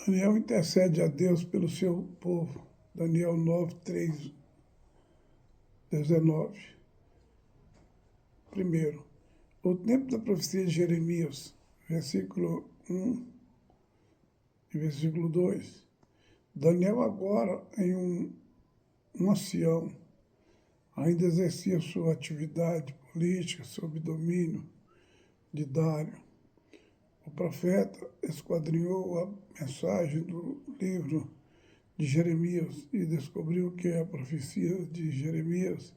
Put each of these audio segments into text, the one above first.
Daniel intercede a Deus pelo seu povo. Daniel 9, 3, 19. Primeiro, o tempo da profecia de Jeremias, versículo 1 e versículo 2. Daniel agora em um ancião, ainda exercia sua atividade política sob domínio de Dário. O profeta esquadrinhou a mensagem do livro de Jeremias e descobriu que a profecia de Jeremias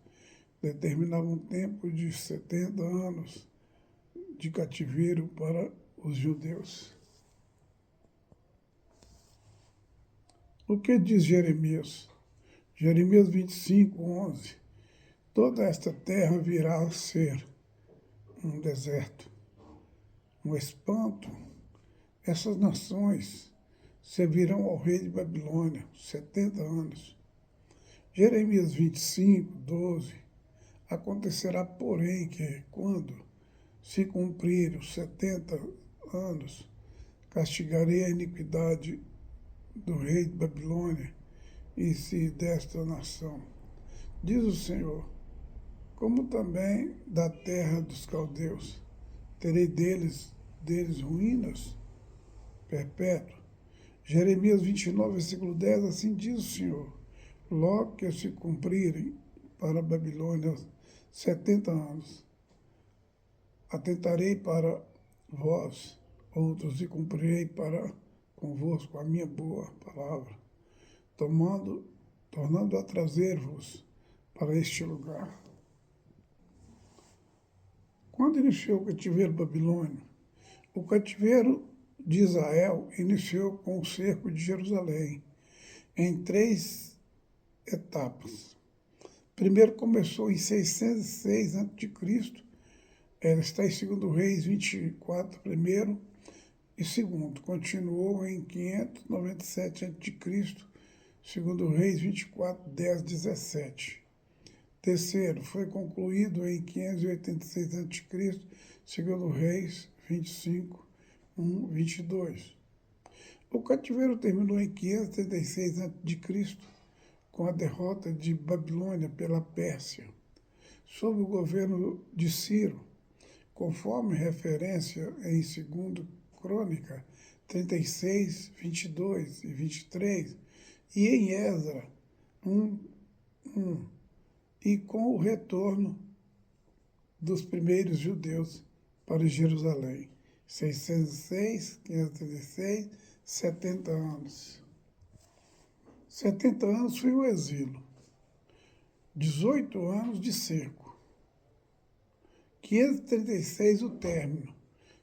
determinava um tempo de 70 anos de cativeiro para os judeus. O que diz Jeremias? Jeremias 25, 11. Toda esta terra virá a ser um deserto, um espanto. Essas nações servirão ao rei de Babilônia 70 anos. Jeremias 25, 12. Acontecerá, porém, que quando se cumprir os 70 anos, castigarei a iniquidade do rei de Babilônia e se desta nação. Diz o Senhor, como também da terra dos caldeus, terei deles ruínas perpétuas. Jeremias 29, versículo 10, assim diz o Senhor, logo que se cumprirem para a Babilônia 70 anos, atentarei para vós outros e cumprirei para convosco a minha boa palavra, tornando a trazer-vos para este lugar. Quando iniciou o cativeiro babilônio? O cativeiro de Israel iniciou com o cerco de Jerusalém, em 3 etapas. Primeiro começou em 606 a.C., ela está em 2 Reis 24, primeiro, e segundo, continuou em 597 a.C., 2 Reis 24, 10, 17. Terceiro, foi concluído em 586 a.C., 2 Reis 25, 1, 22. O cativeiro terminou em 536 a.C., com a derrota de Babilônia pela Pérsia, sob o governo de Ciro, conforme referência em 2 Crônica 36, 22 e 23, e em Esdra 1, 1, e com o retorno dos primeiros judeus para Jerusalém, 606, 536, 70 anos. 70 anos foi o exílio, 18 anos de cerco, 536 o término,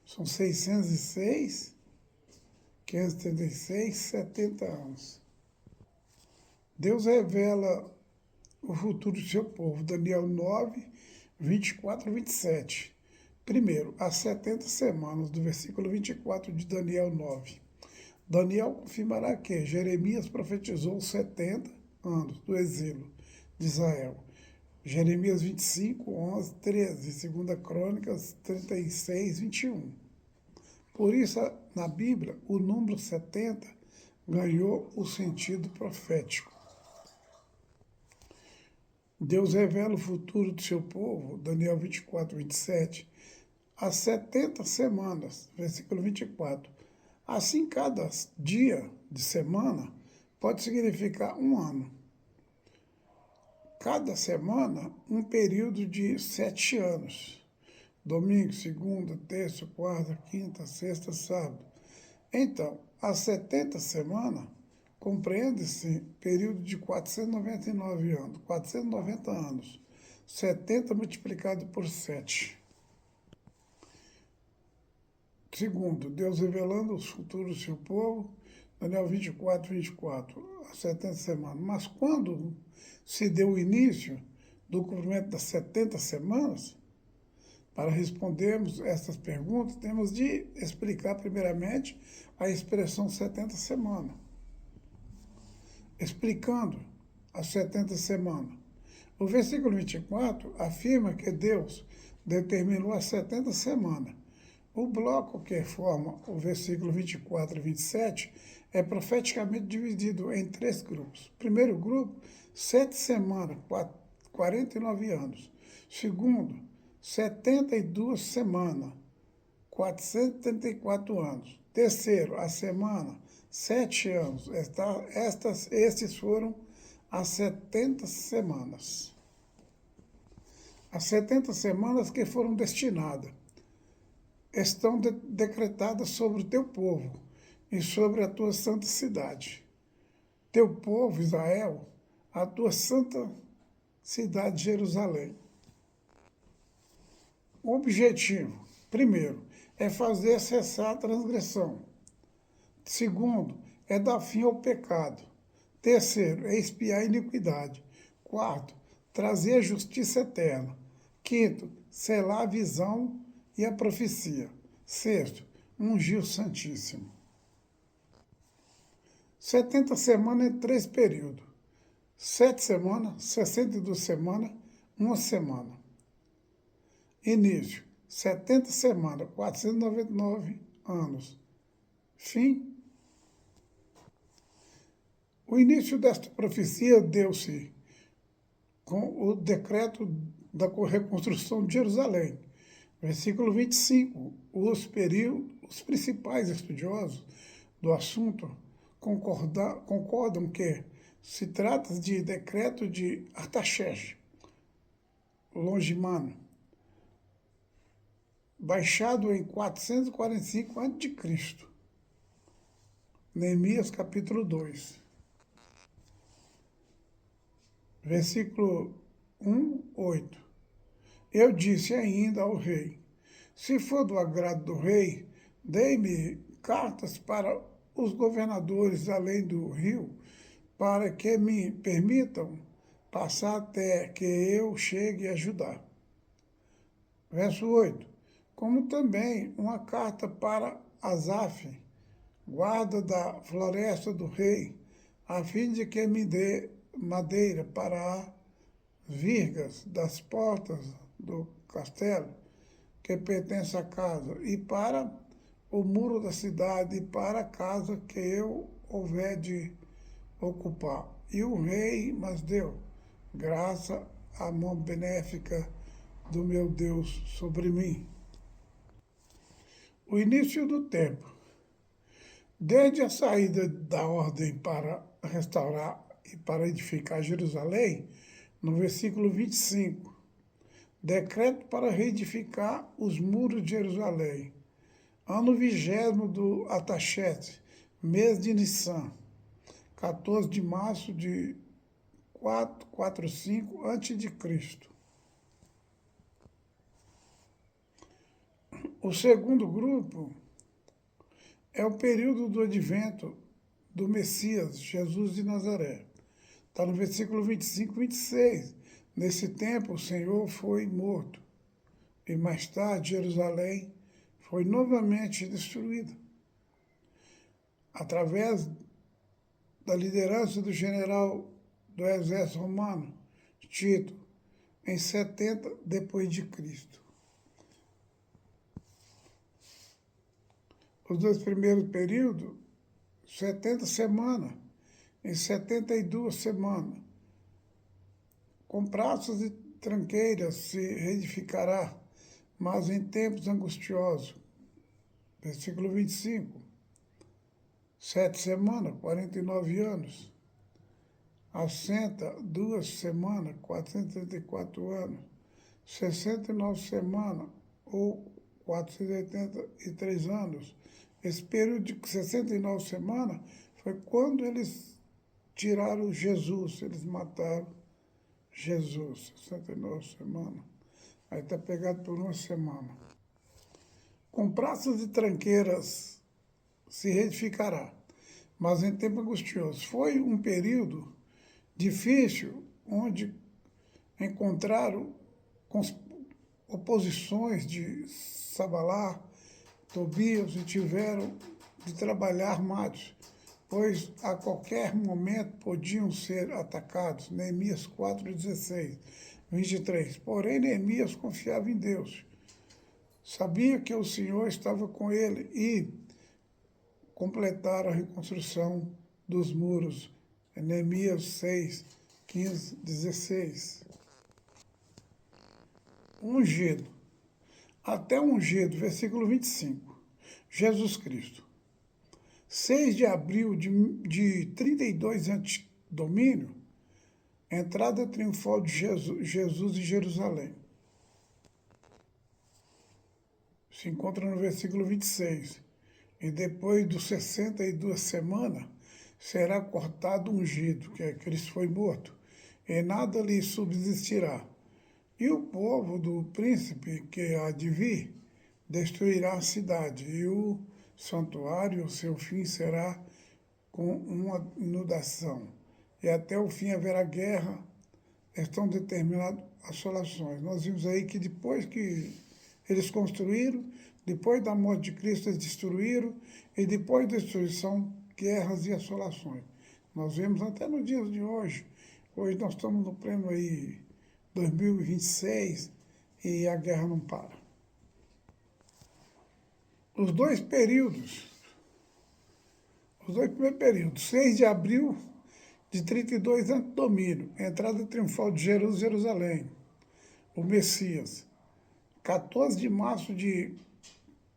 são 606, 536, 70 anos. Deus revela o futuro do seu povo, Daniel 9, 24 e 27. Primeiro, as 70 semanas, do versículo 24 de Daniel 9. Daniel confirmará que Jeremias profetizou 70 anos do exílio de Israel. Jeremias 25, 11, 13, e 2 Crônicas 36, 21. Por isso, na Bíblia, o número 70 ganhou o sentido profético. Deus revela o futuro do seu povo, Daniel 24, 27, as 70 semanas, versículo 24. Assim, cada dia de semana pode significar um ano. Cada semana, um período de 7 anos. Domingo, segunda, terça, quarta, quinta, sexta, sábado. Então, as 70 semanas compreende-se período de 499 anos, 490 anos. 70 multiplicado por 7. Segundo, Deus revelando os futuros do seu povo, Daniel 24, 24, as 70 semanas. Mas quando se deu o início do cumprimento das 70 semanas, para respondermos essas perguntas, temos de explicar primeiramente a expressão 70 semanas. Explicando as 70 semanas. O versículo 24 afirma que Deus determinou as 70 semanas, O bloco que forma o versículo 24 e 27 é profeticamente dividido em 3 grupos. Primeiro grupo, 7 semanas, 49 anos. Segundo, 72 semanas, 434 anos. Terceiro, a semana, 7 anos. Estes foram as 70 semanas. As 70 semanas que foram destinadas estão decretadas sobre o teu povo e sobre a tua santa cidade. Teu povo, Israel, a tua santa cidade, Jerusalém. O objetivo, primeiro, é fazer cessar a transgressão. Segundo, é dar fim ao pecado. Terceiro, é expiar a iniquidade. Quarto, trazer a justiça eterna. Quinto, selar a visão e a profecia. Sexto, ungir o Santíssimo. 70 semanas em 3 períodos. 7 semanas, 62 semanas, 1 semana. Início, 70 semanas, 499 anos. Fim. O início desta profecia deu-se com o decreto da reconstrução de Jerusalém. Versículo 25. Os principais estudiosos do assunto concordam que se trata de decreto de Artaxerxes Longimano, baixado em 445 a.C. Neemias capítulo 2. Versículo 1, 8. Eu disse ainda ao rei, se for do agrado do rei, dê-me cartas para os governadores além do rio, para que me permitam passar até que eu chegue a ajudar. Verso 8. Como também uma carta para Asaf, guarda da floresta do rei, a fim de que me dê madeira para as virgas das portas do castelo, que pertence à casa, e para o muro da cidade, e para a casa que eu houver de ocupar. E o rei mas deu graça à mão benéfica do meu Deus sobre mim. O início do tempo. Desde a saída da ordem para restaurar e para edificar Jerusalém, no versículo 25, decreto para reedificar os muros de Jerusalém. Ano 20º do Artaxerxes, mês de Nissan, 14 de março de 445 a.C. O segundo grupo é o período do advento do Messias, Jesus de Nazaré. Está no versículo 25 e 26. Nesse tempo o Senhor foi morto, e mais tarde Jerusalém foi novamente destruída. Através da liderança do general do exército romano, Tito, em 70 depois de Cristo. Os 2 primeiros períodos, 70 semanas, em 72 semanas. Com praças e tranqueiras se reedificará, mas em tempos angustiosos. Versículo 25. 7 semanas, 49 anos. Assenta 2 semanas, 434 anos. 69 semanas, ou 483 anos. Esse período de 69 semanas foi quando eles tiraram Jesus, eles mataram Jesus, 69 semanas. Aí está pegado por 1 semana. Com praças e tranqueiras se reedificará, mas em tempo angustioso. Foi um período difícil, onde encontraram oposições de Sabalá, Tobias, e tiveram de trabalhar armados, pois a qualquer momento podiam ser atacados. Neemias 4, 16, 23. Porém, Neemias confiava em Deus. Sabia que o Senhor estava com ele e completaram a reconstrução dos muros. Neemias 6, 15, 16. Ungido. Até ungido, versículo 25. Jesus Cristo. 6 de abril de 32 a.C., entrada triunfal de Jesus em Jerusalém. Se encontra no versículo 26. E depois dos 62 semanas, será cortado ungido, que é Cristo foi morto, e nada lhe subsistirá. E o povo do príncipe que há de vir destruirá a cidade, e o santuário, o seu fim será com uma inundação. E até o fim haverá guerra, estão determinadas assolações. Nós vimos aí que depois que eles construíram, depois da morte de Cristo eles destruíram, e depois da destruição, guerras e assolações. Nós vemos até nos dias de hoje. Hoje nós estamos no pleno aí 2026 e a guerra não para. Os dois primeiros períodos, 6 de abril de 32 anos de domínio, entrada triunfal de Jerusalém, o Messias. 14 de março de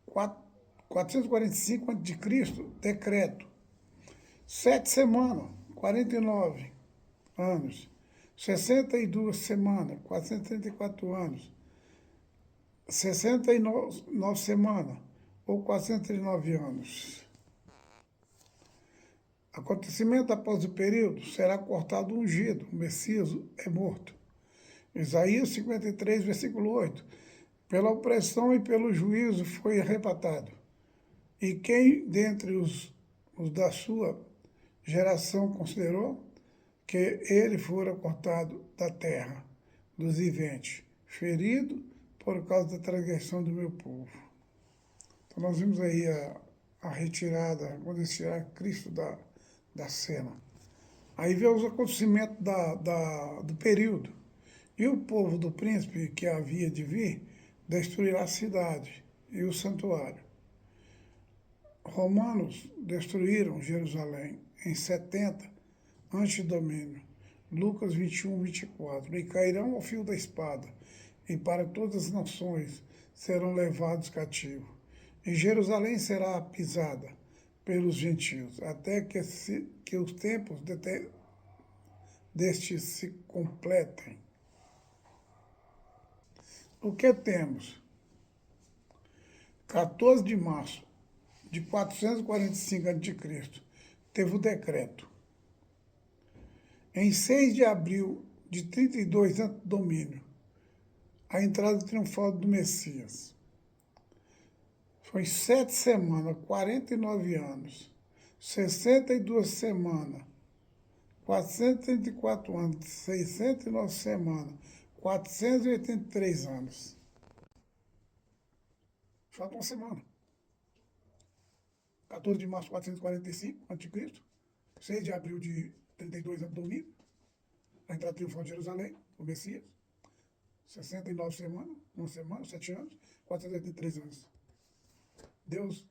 445 a.C., decreto. 7 semanas, 49 anos. 62 semanas, 434 anos. 69 semanas, ou 439 anos. Acontecimento após o período, será cortado o ungido, o Messias é morto. Isaías 53, versículo 8. Pela opressão e pelo juízo foi arrebatado. E quem dentre os da sua geração considerou que ele fora cortado da terra, dos viventes, ferido por causa da transgressão do meu povo. Então nós vimos aí a retirada, quando eles tiraram Cristo da cena. Aí vê os acontecimentos do período. E o povo do príncipe que havia de vir destruirá a cidade e o santuário. Romanos destruíram Jerusalém em 70 antes de domínio. Lucas 21, 24. E cairão ao fio da espada, e para todas as nações serão levados cativos. E Jerusalém será pisada pelos gentios, até que os tempos destes se completem. O que temos? 14 de março de 445 a.C., teve o decreto. Em 6 de abril de 32 a.C., domínio, a entrada triunfal do Messias. Foi 7 semanas, 49 anos, 62 semanas, 434 anos, 609 semanas, 483 anos. Falta uma semana. 14 de março de 445 a.C., 6 de abril de 32 anos, domingo, a entrada triunfal de Jerusalém, o Messias. 69 semanas, uma semana, 7 anos, 483 anos. Deus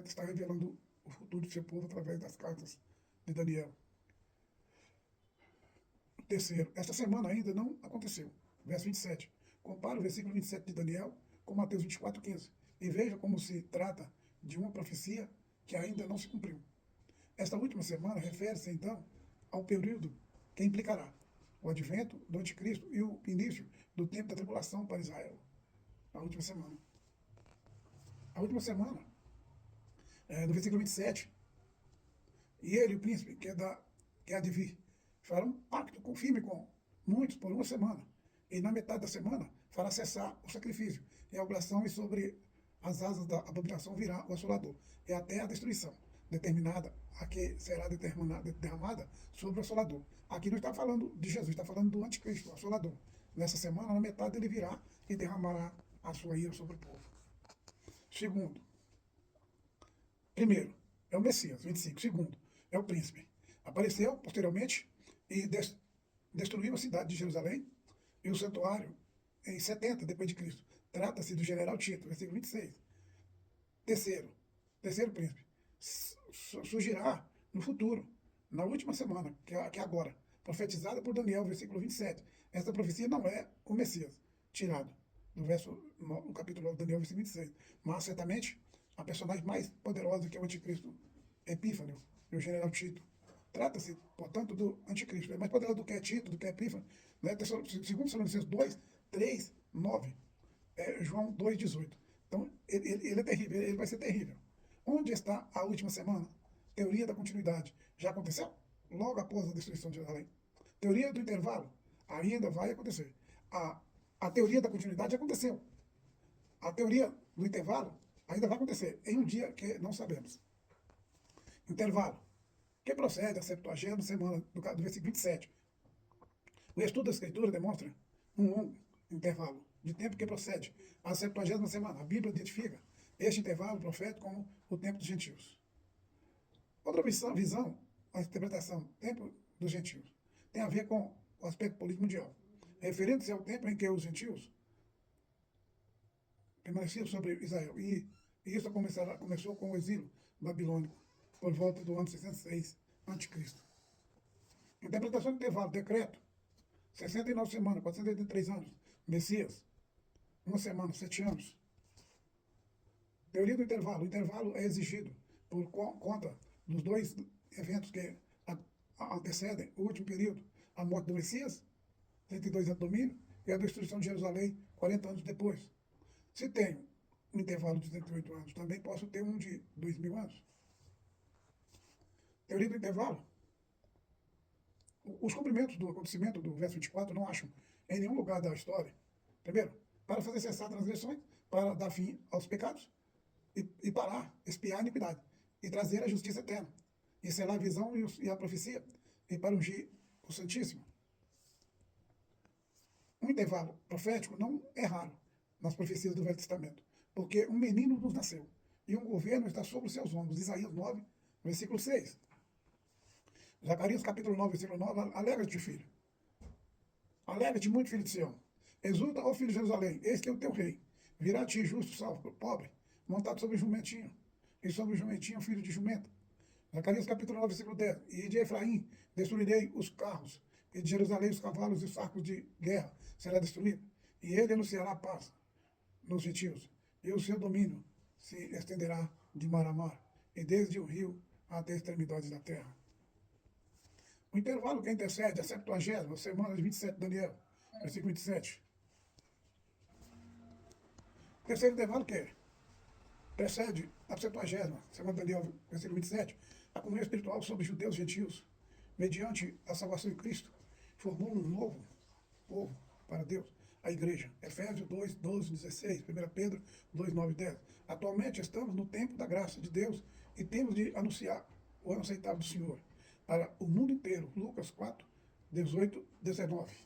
está revelando o futuro do seu povo através das cartas de Daniel. Terceiro, esta semana ainda não aconteceu. Verso 27. Compara o versículo 27 de Daniel com Mateus 24, 15. E veja como se trata de uma profecia que ainda não se cumpriu. Esta última semana refere-se, então, ao período que implicará o advento do anticristo e o início do tempo da tribulação para Israel. A última semana. A última semana, no versículo 27, e ele, o príncipe, que há de vir, fará um pacto firme com muitos por uma semana, e na metade da semana fará cessar o sacrifício e a oblação, e sobre as asas da abominação virá o assolador, e até a destruição, determinada, a que será derramada sobre o assolador. Aqui não está falando de Jesus, está falando do anticristo, o assolador. Nessa semana, na metade, ele virá e derramará a sua ira sobre o povo. Segundo, primeiro, é o Messias, 25. Segundo, é o príncipe. Apareceu posteriormente e destruiu a cidade de Jerusalém e o santuário em 70 depois de Cristo. Trata-se do general Tito, versículo 26. Terceiro príncipe, surgirá no futuro, na última semana, que é agora, profetizada por Daniel, versículo 27. Essa profecia não é o Messias, tirado do no capítulo 9 de Daniel, versículo 26. Mas, certamente, a personagem mais poderosa que é o anticristo, Epífano, e o general Tito. Trata-se, portanto, do anticristo. É mais poderoso do que é Tito, do que é Epífano. Né? Segundo Tessalonicenses 2, 3, 9. João 2,18. Então, ele é terrível, ele vai ser terrível. Onde está a última semana? Teoria da continuidade. Já aconteceu? Logo após a destruição de Jerusalém. Teoria do intervalo. Ainda vai acontecer. A teoria da continuidade aconteceu. A teoria do intervalo ainda vai acontecer em um dia que não sabemos. Intervalo. Que procede a 70ª semana do versículo 27. O estudo da Escritura demonstra um longo intervalo de tempo que procede à 70ª semana. A Bíblia identifica este intervalo profético como o tempo dos gentios. Outra visão, a interpretação do tempo dos gentios, tem a ver com o aspecto político mundial, referindo-se ao tempo em que os gentios permaneciam sobre Israel. E isso começou com o exílio babilônico, por volta do ano 606 a.C. Interpretação do intervalo, decreto, 69 semanas, 483 anos, Messias, uma semana, 7 anos. Teoria do intervalo. O intervalo é exigido por conta dos dois eventos que antecedem o último período, a morte do Messias, 32 anos de domínio, e a destruição de Jerusalém, 40 anos depois. Se tenho um intervalo de 78 anos, também posso ter um de 2.000 anos. Teoria do intervalo. Os cumprimentos do acontecimento do verso 24 não acham em nenhum lugar da história. Primeiro, para fazer cessar transgressões, para dar fim aos pecados e parar, espiar a iniquidade e trazer a justiça eterna e selar a visão e a profecia e para ungir o Santíssimo. Um intervalo profético não é raro nas profecias do Velho Testamento, porque um menino nos nasceu e um governo está sobre os seus ombros. Isaías 9, versículo 6. Zacarias capítulo 9, versículo 9, alegra-te, filho. Alegra-te muito, filho de Sião. Exulta, ó filho de Jerusalém, este é o teu rei. Virá a ti justo, salvo, pobre, montado sobre o jumentinho, e sobre o jumentinho, filho de jumenta. Zacarias capítulo 9, versículo 10. E de Efraim destruirei os carros, e de Jerusalém os cavalos e os sacos de guerra será destruído. E ele anunciará a paz nos gentios, e o seu domínio se estenderá de mar a mar, e desde o rio até as extremidades da terra. O intervalo que antecede a 70ª semana de 27 de Daniel, versículo 27. O terceiro intervalo que é? Precede a 70ª semana de Daniel, versículo 27, a comunhão espiritual sobre judeus e gentios, mediante a salvação em Cristo, formou um novo povo para Deus, a igreja. Efésios 2, 12, 16, 1 Pedro 2, 9 e 10. Atualmente estamos no tempo da graça de Deus e temos de anunciar o ano aceitável do Senhor para o mundo inteiro. Lucas 4, 18, 19.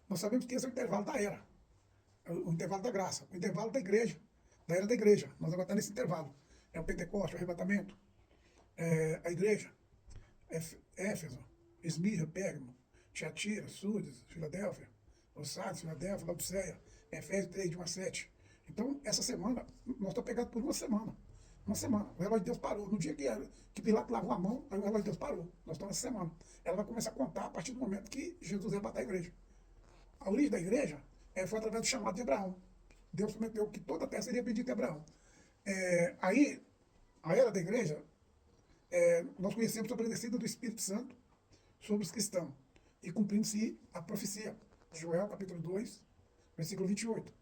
Nós sabemos que esse é o intervalo da era, o intervalo da graça, o intervalo da igreja, da era da igreja. Nós agora estamos nesse intervalo. É o Pentecostes, o arrebatamento, a igreja, Éfeso, Esmirna, Pérgamo, Tiatira, Sardes, Filadélfia, Sardes, Filadélfia, Laodiceia, Efésios 3, de 1 a 7. Então, essa semana, nós estamos pegados por uma semana. Uma semana. O relógio de Deus parou. No dia que Pilato lavou a mão, aí o relógio de Deus parou. Nós estamos nessa semana. Ela vai começar a contar a partir do momento que Jesus arrebatar a igreja. A origem da igreja foi através do chamado de Abraão. Deus prometeu que toda a terra seria bendita a Abraão. Aí, a era da igreja, nós conhecemos sobre a descida do Espírito Santo sobre os cristãos. E cumprindo-se a profecia de Joel, capítulo 2, versículo 28.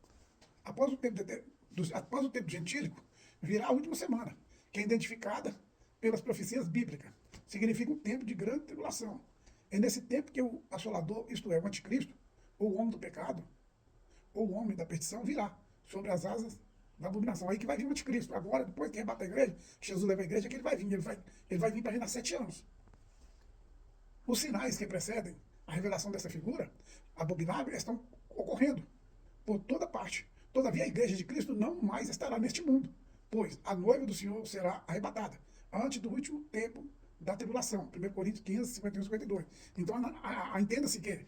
Após o tempo gentílico, virá a última semana, que é identificada pelas profecias bíblicas. Significa um tempo de grande tribulação. É nesse tempo que o assolador, isto é, o anticristo, ou o homem do pecado, ou o homem da perdição, virá sobre as asas da abominação. Aí que vai vir o anticristo. Agora, depois que arrebata a igreja, que Jesus leva a igreja, que ele vai vir. Ele vai vir para reinar 7 anos. Os sinais que precedem a revelação dessa figura abominável estão ocorrendo por toda parte. Todavia, a igreja de Cristo não mais estará neste mundo, pois a noiva do Senhor será arrebatada antes do último tempo da tribulação. 1 Coríntios 15, 51 e 52. Então, entenda-se que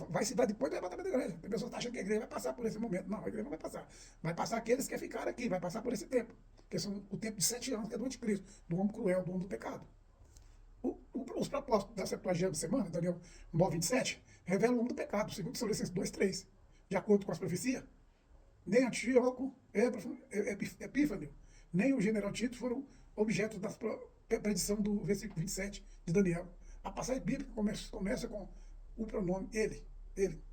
vai se dar depois do arrebatamento da igreja. Tem pessoas que estão achando que a igreja vai passar por esse momento. Não, a igreja não vai passar. Vai passar aqueles que ficaram aqui, vai passar por esse tempo. Que são o tempo de 7 anos, que é do anticristo, do homem cruel, do homem do pecado. Os propósitos da 70ª semana, Daniel 9:27, revelam o homem do pecado, segundo Tessalonicenses 2:3. De acordo com as profecias, nem Antíoco, Epífano, nem o general Tito foram objetos da predição do versículo 27 de Daniel. A passagem bíblica começa com o pronome ele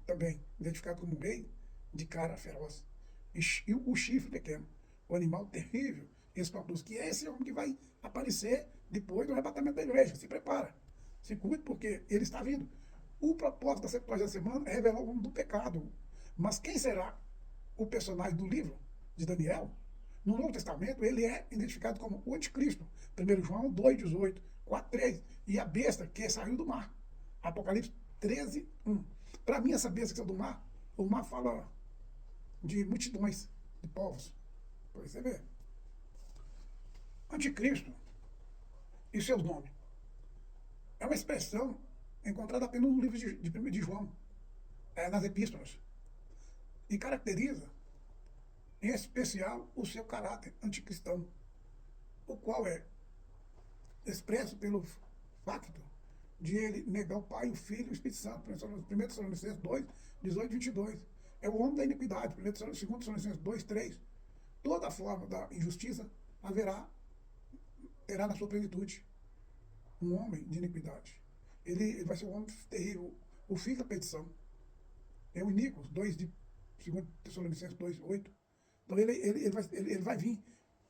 também, identificado como rei de cara feroz. E o chifre pequeno, o animal terrível e espantoso, que é esse homem que vai aparecer depois do arrebatamento da igreja. Se prepara, se cuide, porque ele está vindo. O propósito da 70ª semana é revelar o homem do pecado. Mas quem será o personagem do livro de Daniel? No Novo Testamento, ele é identificado como o anticristo. 1 João 2:18, 4:3. E a besta que saiu do mar. Apocalipse 13:1. Para mim, essa besta que saiu do mar, o mar fala de multidões de povos. Pois você vê. Anticristo e seus nomes. É uma expressão encontrada apenas no livro de João, nas epístolas. E caracteriza, em especial, o seu caráter anticristão, o qual é expresso pelo facto de ele negar o Pai, o Filho e o Espírito Santo. 1 Tessalonicenses 2:18-22. É o homem da iniquidade. 2 Tessalonicenses 2:3. Toda forma da injustiça terá na sua plenitude um homem de iniquidade. Ele vai ser um homem terrível, o filho da perdição. É o iníquo, 2 Tessalonicenses 2:8. Então ele vai vir,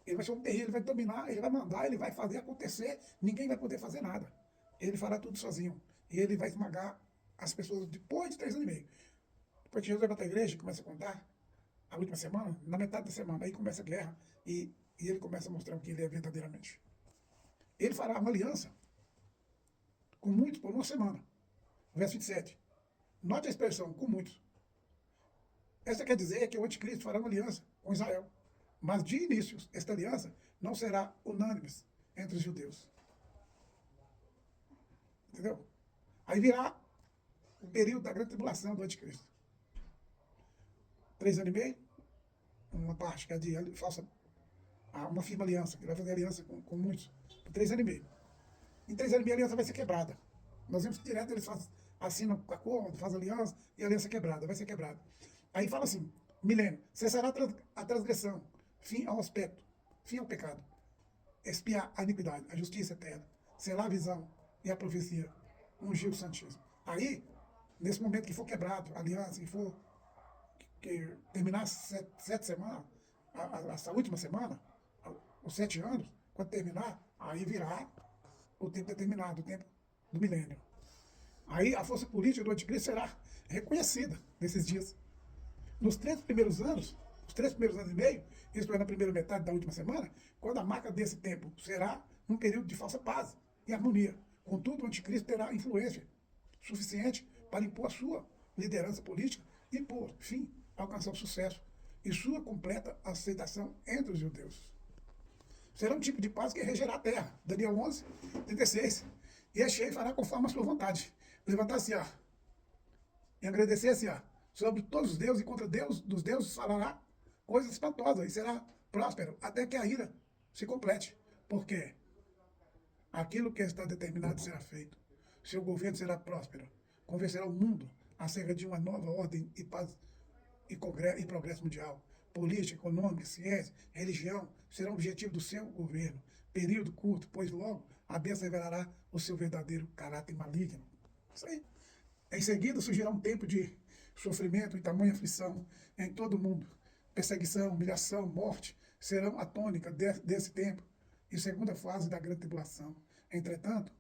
ele vai ser um terrível, ele vai dominar, ele vai mandar, ele vai fazer acontecer, ninguém vai poder fazer nada. Ele fará tudo sozinho. E ele vai esmagar as pessoas depois de 3 anos e meio. Depois que Jesus vai para a igreja, começa a contar, a última semana, na metade da semana, aí começa a guerra e ele começa a mostrar o que ele é verdadeiramente. Ele fará uma aliança com muitos por uma semana. Verso 27. Note a expressão, com muitos. Essa quer dizer que o anticristo fará uma aliança com Israel. Mas de início, esta aliança não será unânime entre os judeus. Entendeu? Aí virá o período da grande tribulação do anticristo. 3 anos e meio, uma parte que é de falsa, uma firme aliança, que vai fazer aliança com muitos, por 3 anos e meio. Em 3 anos e meio a aliança vai ser quebrada. Nós vimos que direto eles assinam acordo, fazem aliança, e a aliança é quebrada, vai ser quebrada. Aí fala assim, milênio, cessará a transgressão, fim ao aspecto, fim ao pecado, expiar a iniquidade, a justiça eterna, selar a visão e a profecia, ungir o santíssimo. Aí, nesse momento que for quebrado a aliança, que terminar as 7 semanas, essa última semana, os 7 anos, quando terminar, aí virá o tempo determinado, o tempo do milênio. Aí a força política do anticristo será reconhecida nesses dias. Nos 3 primeiros anos, os 3 primeiros anos e meio, isto é, na primeira metade da última semana, quando a marca desse tempo será um período de falsa paz e harmonia. Contudo, o anticristo terá influência suficiente para impor a sua liderança política e, por fim, alcançar o sucesso e sua completa aceitação entre os judeus. Será um tipo de paz que regerá a terra. Daniel 11:36. E este rei fará conforme a sua vontade. Levantar-se-á e agradecer-se-á sobre todos os deuses, e contra Deus dos deuses falará coisas espantosas, e será próspero até que a ira se complete. Porque aquilo que está determinado será feito. Seu governo será próspero. Convencerá o mundo acerca de uma nova ordem e paz e progresso mundial. Política, econômica, ciência, religião serão objetivo do seu governo. Período curto, pois logo a bênção revelará o seu verdadeiro caráter maligno. Isso aí. Em seguida surgirá um tempo de sofrimento e tamanha aflição em todo o mundo. Perseguição, humilhação, morte serão a tônica desse tempo e segunda fase da grande tribulação. Entretanto,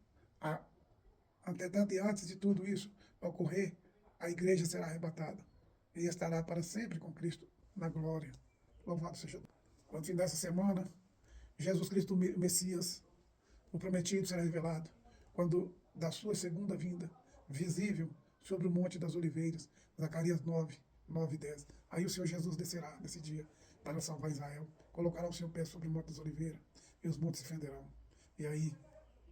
e antes de tudo isso ocorrer, a igreja será arrebatada e estará para sempre com Cristo na glória. Louvado seja Deus. Quando fim dessa semana, Jesus Cristo, o Messias, o prometido, será revelado. Quando da sua segunda vinda, visível sobre o Monte das Oliveiras, Zacarias 9:10. Aí o Senhor Jesus descerá nesse dia para salvar Israel. Colocará o seu pé sobre o Monte das Oliveiras e os montes se fenderão. E aí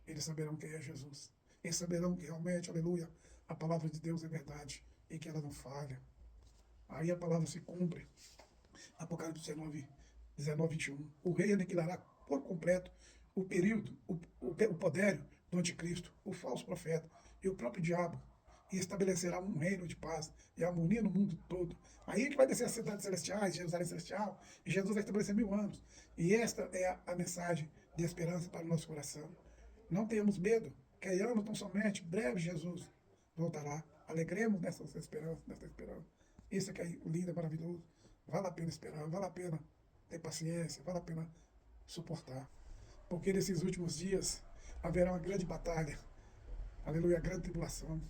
eles saberão quem é Jesus. Eles saberão que realmente, aleluia, a palavra de Deus é verdade e que ela não falha. Aí a palavra se cumpre. Apocalipse 19, 21. O rei aniquilará por completo o período, o poder do anticristo, o falso profeta e o próprio diabo, e estabelecerá um reino de paz e harmonia no mundo todo. Aí que vai descer as cidades celestiais, Jerusalém celestial, e Jesus vai estabelecer 1000 anos. E esta é a mensagem de esperança para o nosso coração. Não tenhamos medo, creiamos tão somente, breve Jesus voltará. Alegremos nessa esperança, nessa esperança. Isso é que é lindo, é maravilhoso. Vale a pena esperar, vale a pena ter paciência, vale a pena suportar. Porque nesses últimos dias haverá uma grande batalha. Aleluia, grande tribulação.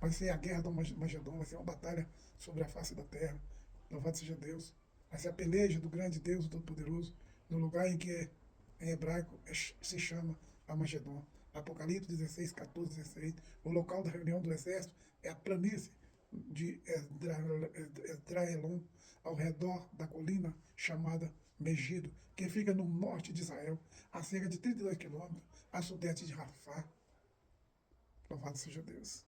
Vai ser a guerra do Magedon, vai ser uma batalha sobre a face da terra. Louvado seja Deus. Vai ser a peleja do grande Deus Todo-Poderoso, no lugar em que em hebraico se chama Armagedon. Apocalipse 16, 14, 16. O local da reunião do exército é a planície de Esdraelon, ao redor da colina chamada Megido, que fica no norte de Israel, a cerca de 32 quilômetros, a sudeste de Rafah. Louvado seja Deus.